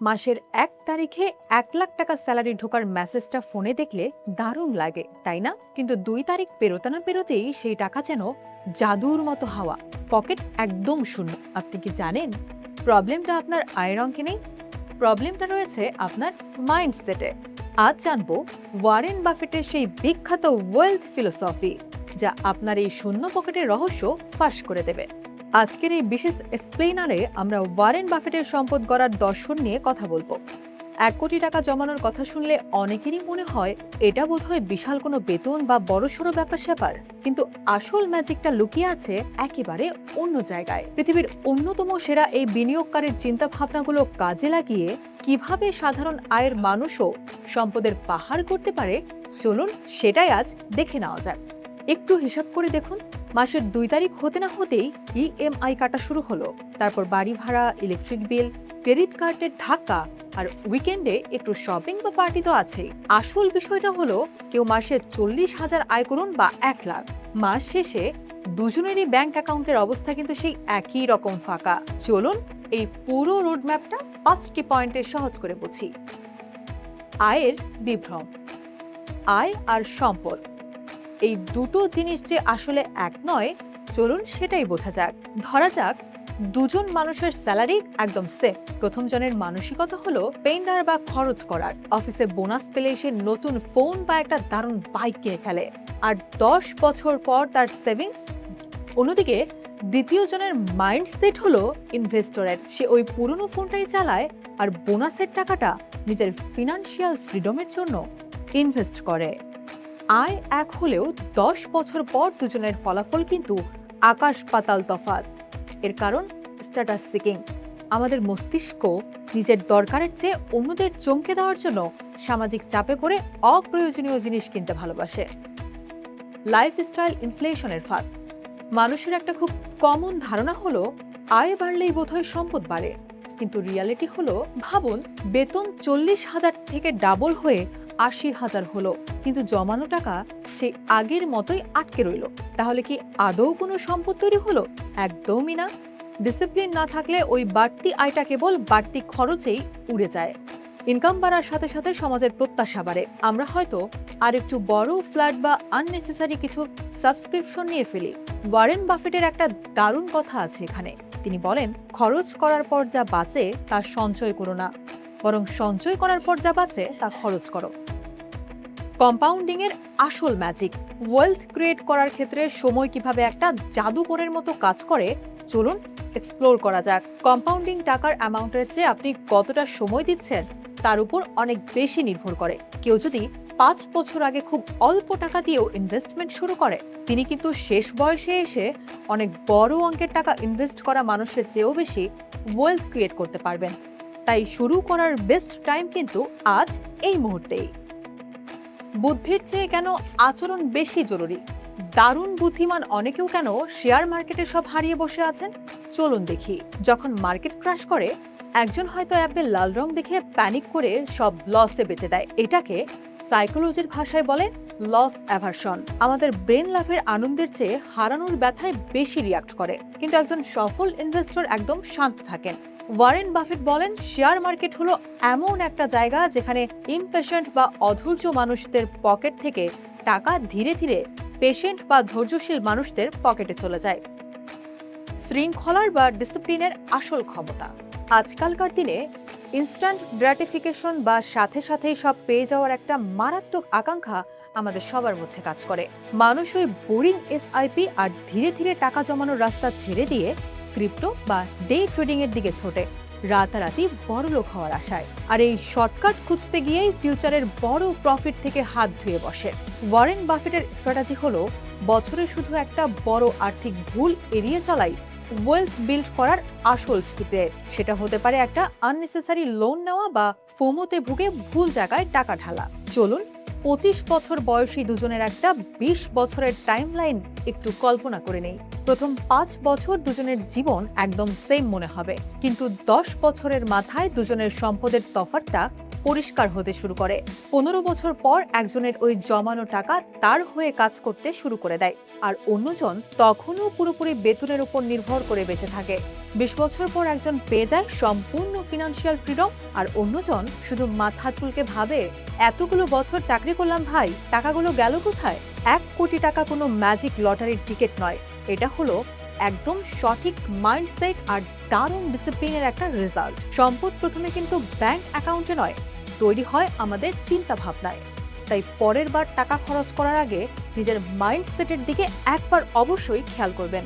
মাসের ১ তারিখে ১ লাখ টাকা স্যালারি ঢোকার মেসেজটা ফোনে দেখলে দারুণ লাগে, তাই না? কিন্তু ২ তারিখ পেরোতে না পেরোতেই সেই টাকা যেন জাদুর মতো হাওয়া, পকেট একদম শূন্য। আপনি কি জানেন প্রবলেমটা আপনার আয়ের অঙ্কে নেই, প্রবলেমটা রয়েছে আপনার মাইন্ডসেটে। আজ জানবো ওয়ারেন বাফেটের সেই বিখ্যাত ওয়েলথ ফিলোসফি, যা আপনার এই শূন্য পকেটের রহস্য ফাঁস করে দেবে। আজকের এই বিশেষ এক্সপ্লেইনারে আমরা ওয়ারেন বাফেটের সম্পদ গড়ার দর্শন নিয়ে কথা বলবো। ১ কোটি টাকা জমানোর কথা শুনলে অনেকেরই মনে হয় এটা বোধহয় বিশাল কোনো বেতন বা বড়সড় ব্যাপার স্যাপার, কিন্তু আসল ম্যাজিকটা লুকিয়ে আছে একেবারে অন্য জায়গায়। পৃথিবীর অন্যতম সেরা এই বিনিয়োগকারীর চিন্তা ভাবনাগুলো কাজে লাগিয়ে কিভাবে সাধারণ আয়ের মানুষও সম্পদের পাহাড় করতে পারে, চলুন সেটাই আজ দেখে নেওয়া যাক। একটু হিসাব করে দেখুন, মাসের ২ তারিখ হতে না হতেই ইএমআই কাটা শুরু হলো, তারপর বাড়ি ভাড়া, ইলেকট্রিক বিল, ক্রেডিট কার্ডের ধাক্কা, আর উইকেন্ডে একটু শপিং বা পার্টি তো আছেই। আসল বিষয়টা হলো কেউ মাসে ৪০,০০০ আয় করুন বা ১ লাখ, মাস শেষে দুজনেরই ব্যাংক অ্যাকাউন্টের অবস্থা কিন্তু সেই একই রকম ফাঁকা। চলুন এই পুরো রোডম্যাপটা ৫টি পয়েন্টে সহজ করে বুঝি। আয়ের বিভ্রম। আয় আর সম্পদ, এই দুটো জিনিস যে আসলে এক নয়, চলুন সেটাই বোঝা যাক। ধরা যাক দুজন মানুষের স্যালারি একদম সেম। প্রথম জনের মানসিকতা হলো পেন্ডার বা খরচ করার, অফিসে বোনাস পেলে সে নতুন ফোন বা একটা দারুণ বাইক কিনে ফেলে, আর ১০ বছর পর তার সেভিংস। অন্যদিকে দ্বিতীয় জনের মাইন্ডসেট হলো ইনভেস্টরের, সে ওই পুরনো ফোনটাই চালায় আর বোনাসের টাকাটা নিজের ফিনান্সিয়াল ফ্রিডমের জন্য ইনভেস্ট করে। আয় এক হলেও ১০ বছর পর দুজনের ফলাফল কিন্তু আকাশ পাতাল তফাৎ। এর কারণ স্ট্যাটাস সিকিং। আমাদের মস্তিষ্ক নিজের দরকারের চেয়ে অন্যদের চমকে দেওয়ার জন্য সামাজিক চাপে পড়ে অপ্রয়োজনীয় জিনিস কিনতে ভালোবাসে। লাইফস্টাইল ইনফ্লেশনের ফাঁদ। মানুষের একটা খুব কমন ধারণা হলো আয় বাড়লেই বোধহয় সম্পদ বাড়ে, কিন্তু রিয়ালিটি হলো, ভাবুন বেতন ৪০,০০০ থেকে ডাবল হয়ে ৮০,০০০ হলো, কিন্তু জমানো টাকা সেই আগের মতোই আটকে রইল। তাহলে কি আদৌ কোনো সম্পদ তৈরি হলো? একদমই না। ডিসিপ্লিন না থাকলে ওই বাড়তি আয়টা কেবল বাড়তি খরচেই উড়ে যায়। ইনকাম বাড়ার সাথে সাথে সমাজের প্রত্যাশা বাড়ে। আমরা হয়তো আর একটু বড় ফ্ল্যাট বা আননেসেসারি কিছু সাবস্ক্রিপশন নিয়ে ফেলি। ওয়ারেন বাফেটের একটা দারুণ কথা আছে এখানে। তিনি বলেন, খরচ করার পর যা বাঁচে তা সঞ্চয় করো না, বরং সঞ্চয় করার পর যা বাঁচে তা খরচ করো। কম্পাউন্ডিং এর আসল ম্যাজিক। ওয়েলথ ক্রিয়েট করার ক্ষেত্রে সময় কিভাবে একটা জাদুকরের মতো কাজ করে, চলুন এক্সপ্লোর করা যাক। কম্পাউন্ডিং টাকার অ্যামাউন্টের চেয়ে আপনি কতটা সময় দিচ্ছেন তার উপর অনেক বেশি নির্ভর করে। কেউ যদি ৫ বছর আগে খুব অল্প টাকা দিয়েও ইনভেস্টমেন্ট শুরু করে, তিনি কিন্তু শেষ বয়সে এসে অনেক বড় অঙ্কের টাকা ইনভেস্ট করা মানুষের চেয়েও বেশি ওয়েলথ ক্রিয়েট করতে পারবেন। তাই শুরু করার বেস্ট টাইম কিন্তু আজ, এই মুহূর্তেই। বুদ্ধির চেয়ে কেন আচরণ বেশি জরুরি? দারুণ বুদ্ধিমান অনেকেও কেন শেয়ার মার্কেটে সব হারিয়ে বসে আছেন? চলুন দেখি। যখন মার্কেট ক্র্যাশ করে, একজন হয়তো অ্যাপে লাল রং দেখে প্যানিক করে সব লসে বেচে দেয়। এটাকে সাইকোলজির ভাষায় বলে লস অ্যাভারশন। আমাদের ব্রেন লাভের আনন্দের চেয়ে হারানোর ব্যথায় বেশি রিয়াক্ট করে, কিন্তু একজন সফল ইনভেস্টর একদম শান্ত থাকেন। ওয়ারেন বাফেট বলেন, শেয়ার মার্কেট হলো এমন একটা জায়গা যেখানে ইমপেশেন্ট বা অধৈর্য মানুষদের পকেট থেকে টাকা ধীরে ধীরে পেশেন্ট বা ধৈর্যশীল মানুষদের পকেটে চলে যায়। শৃঙ্খলার বা ডিসিপ্লিনের আসল ক্ষমতা। আজকালকার দিনে ইনস্ট্যান্ট গ্র্যাটিফিকেশন বা সাথে সাথেই সব পেয়ে যাওয়ার একটা মারাত্মক আকাঙ্ক্ষা আমাদের সবার মধ্যে কাজ করে। মানুষ ওই বোরিং এসআইপি আর ধীরে ধীরে টাকা জমানোর রাস্তা ছেড়ে দিয়ে ক্রিপ্টো বা ডে ট্রেডিং এর দিকে ছোটে, রাতারাতি বড়লোক হওয়ার আশায়। আর এই শর্টকাট খুঁজতে গিয়েই ফিউচারের বড় প্রফিট থেকে হাত ধুয়ে বসে। ওয়ারেন বাফেটের স্ট্র্যাটেজি হলো বছরে শুধু একটা বড় আর্থিক ভুল এড়িয়ে চলাই ওয়েলথ বিল্ড করার আসল সিক্রেট। সেটা হতে পারে একটা আননেসেসারি লোন নেওয়া বা ফোমোতে ভুগে ভুল জায়গায় টাকা ঢালা। চলুন ২৫ বছর বয়সী দুজনের একটা ২০ বছরের টাইমলাইন একটু কল্পনা করে নেই। প্রথম ৫ বছর দুজনের জীবন একদম সেম মনে হবে, কিন্তু ১০ বছরের মাথায় দুজনের সম্পদের তফাৎটা পরিষ্কার হতে শুরু করে। 15 বছর পর একজনের ওই জমানো টাকা তার হয়ে কাজ করতে শুরু করে দেয়, আর অন্যজন তখনও পুরোপুরি বেতনের উপর নির্ভর করে বেঁচে থাকে। 20 বছর পর একজন পেয়ে যায় সম্পূর্ণ ফিনান্সিয়াল ফ্রিডম, আর অন্যজন শুধু মাথা চুলকে ভাবে, এতগুলো বছর চাকরি করলাম ভাই, টাকাগুলো গেল কোথায়? 1 কোটি টাকা কোনো ম্যাজিক লটারির টিকিট নয়, এটা হলো একদম সঠিক মাইন্ডসেট আর দারুণ ডিসিপ্লিনের একটা রেজাল্ট। সম্পদ প্রথমে কিন্তু ব্যাংক অ্যাকাউন্টে নয়, তৈরি হয় আমাদের চিন্তা ভাবনায়। তাই পরের বার টাকা খরচ করার আগে নিজের মাইন্ডসেটের দিকে একবার অবশ্যই খেয়াল করবেন।